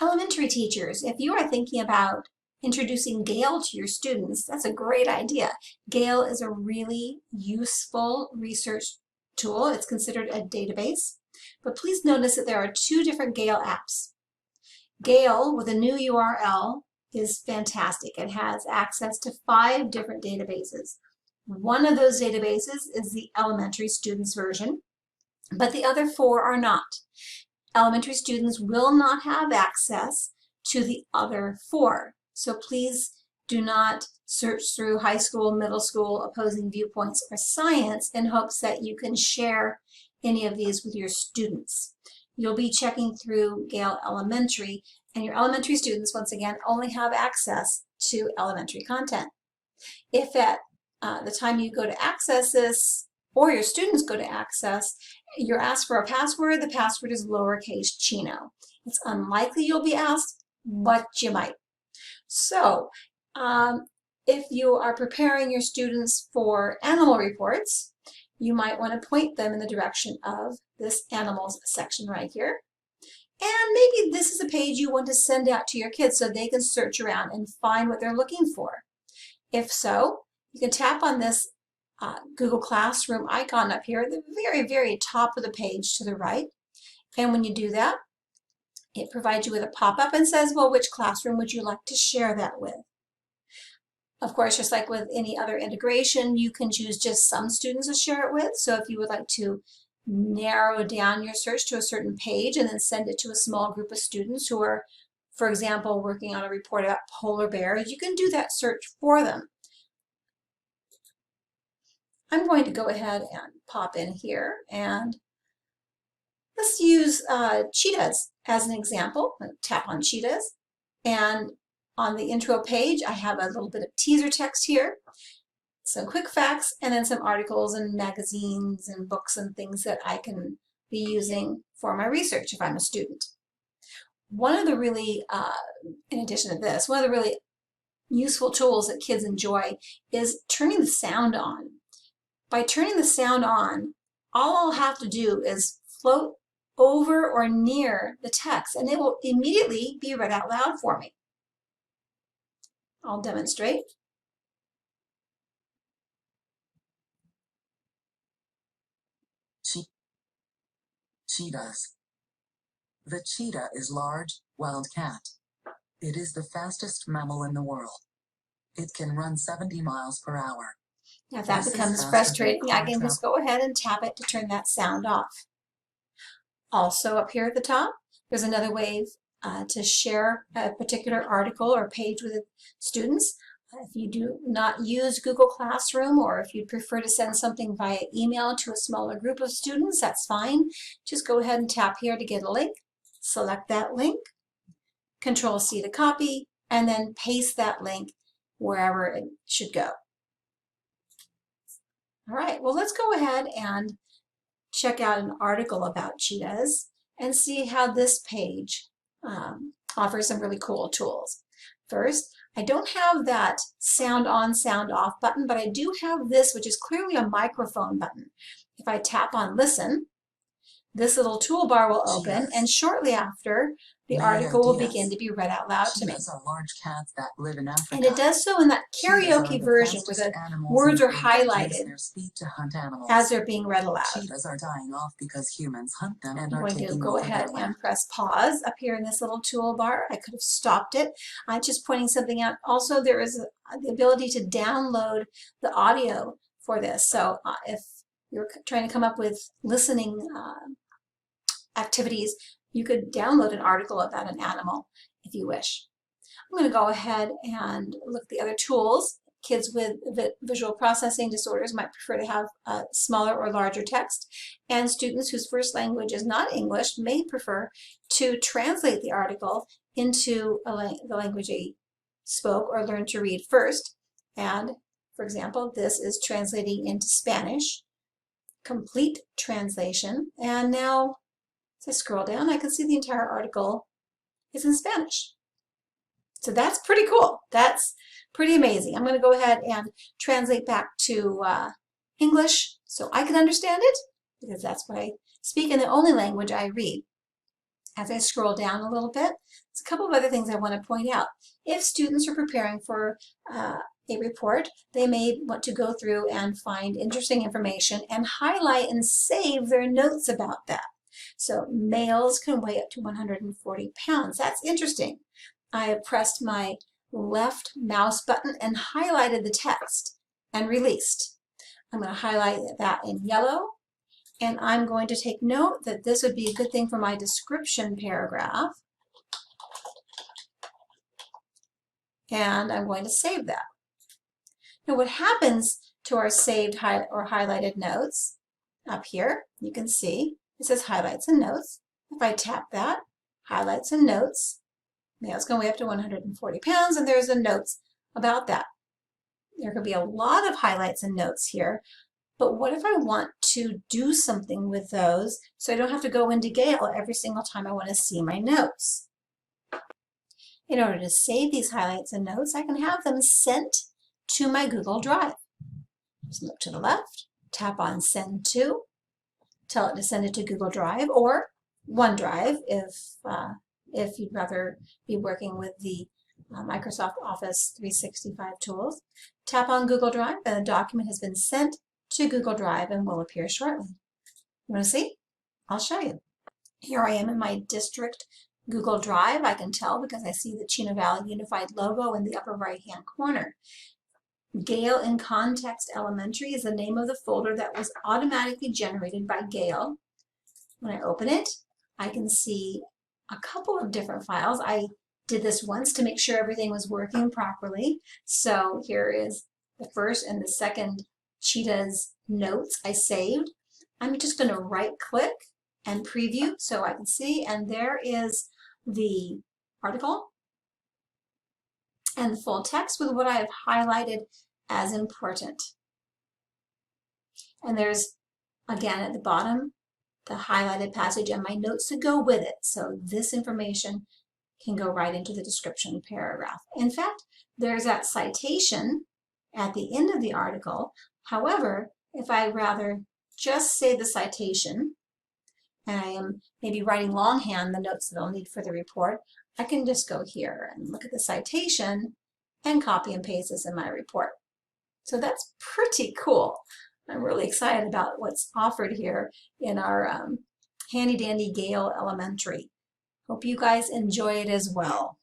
Elementary teachers, if you are thinking about introducing Gale to your students, that's a great idea. Gale is a really useful research tool. It's considered a database. But please notice that there are two different Gale apps. Gale with a new URL is fantastic. It has access to 5 different databases. One of those databases is the elementary students version, but the other 4 are not. Elementary students will not have access to the other 4. So please do not search through high school, middle school, opposing viewpoints, or science in hopes that you can share any of these with your students. You'll be checking through Gale Elementary, and your elementary students, once again, only have access to elementary content. If at the time you go to access this, or your students go to access, you're asked for a password. The password is lowercase chino. It's unlikely you'll be asked, but you might. So if you are preparing your students for animal reports, you might want to point them in the direction of this animals section right here. And maybe this is a page you want to send out to your kids so they can search around and find what they're looking for. If so, you can tap on this Google Classroom icon up here at the very, very top of the page to the right. And when you do that, it provides you with a pop-up and says, well, which classroom would you like to share that with? Of course, just like with any other integration, you can choose just some students to share it with. So if you would like to narrow down your search to a certain page and then send it to a small group of students who are, for example, working on a report about polar bears, you can do that search for them. I'm going to go ahead and pop in here and let's use cheetahs as an example. I'm going to tap on cheetahs, and on the intro page I have a little bit of teaser text here, some quick facts, and then some articles and magazines and books and things that I can be using for my research if I'm a student. One of the really, in addition to this, one of the really useful tools that kids enjoy is turning the sound on. By turning the sound on, all I'll have to do is float over or near the text and it will immediately be read out loud for me. I'll demonstrate. Cheetahs. The cheetah is large, wild cat. It is the fastest mammal in the world. It can run 70 miles per hour. Now if that becomes frustrating, I can just go ahead and tap it to turn that sound off. Also up here at the top, there's another way to share a particular article or page with students. If you do not use Google Classroom, or if you prefer to send something via email to a smaller group of students, that's fine. Just go ahead and tap here to get a link. Select that link, Control-C to copy, and then paste that link wherever it should go. All right, well, let's go ahead and check out an article about cheetahs and see how this page offers some really cool tools. First, I don't have that sound on, sound off button, but I do have this, which is clearly a microphone button. If I tap on listen, this little toolbar will open, and shortly after, the article will begin to be read out loud to me. Cheetahs are large cats that live in Africa. And it does so in that karaoke version where the words are highlighted as they're being read aloud. Cheetahs are dying off because humans hunt them and I'm are going to taking go over ahead their land. and press pause up here in this little toolbar. I could have stopped it. I'm just pointing something out. Also, there is the ability to download the audio for this. So if you're trying to come up with listening activities, you could download an article about an animal if you wish. I'm going to go ahead and look at the other tools. Kids with visual processing disorders might prefer to have smaller or larger text, and students whose first language is not English may prefer to translate the article into the language they spoke or learned to read first. And for example, this is translating into Spanish, complete translation, and now as I scroll down, I can see the entire article is in Spanish. So that's pretty cool. That's pretty amazing. I'm going to go ahead and translate back to English so I can understand it, because that's what I speak and the only language I read. As I scroll down a little bit, there's a couple of other things I want to point out. If students are preparing for a report, they may want to go through and find interesting information and highlight and save their notes about that. So males can weigh up to 140 pounds. That's interesting. I have pressed my left mouse button and highlighted the text and released. I'm going to highlight that in yellow, and I'm going to take note that this would be a good thing for my description paragraph. And I'm going to save that. Now what happens to our saved or highlighted notes, up here, you can see it says highlights and notes. If I tap that, highlights and notes, males can weigh up to 140 pounds, and there's a notes about that. There could be a lot of highlights and notes here, but what if I want to do something with those so I don't have to go into Gale every single time I want to see my notes? In order to save these highlights and notes, I can have them sent to my Google Drive. Just look to the left, tap on Send To, tell it to send it to Google Drive or OneDrive if you'd rather be working with the Microsoft Office 365 tools. Tap on Google Drive and the document has been sent to Google Drive and will appear shortly. You want to see? I'll show you. Here I am in my district Google Drive. I can tell because I see the Chino Valley Unified logo in the upper right-hand corner. Gale in Context Elementary is the name of the folder that was automatically generated by Gale. When I open it, I can see a couple of different files. I did this once to make sure everything was working properly. So here is the first and the second cheetah's notes I saved. I'm just going to right-click and preview so I can see, and there is the article and the full text with what I have highlighted as important. And there's, again, at the bottom, the highlighted passage and my notes to go with it. So this information can go right into the description paragraph. In fact, there's that citation at the end of the article. However, if I rather just say the citation, and I am maybe writing longhand the notes that I'll need for the report, I can just go here and look at the citation and copy and paste this in my report. So that's pretty cool. I'm really excited about what's offered here in our handy dandy Gale Elementary. Hope you guys enjoy it as well.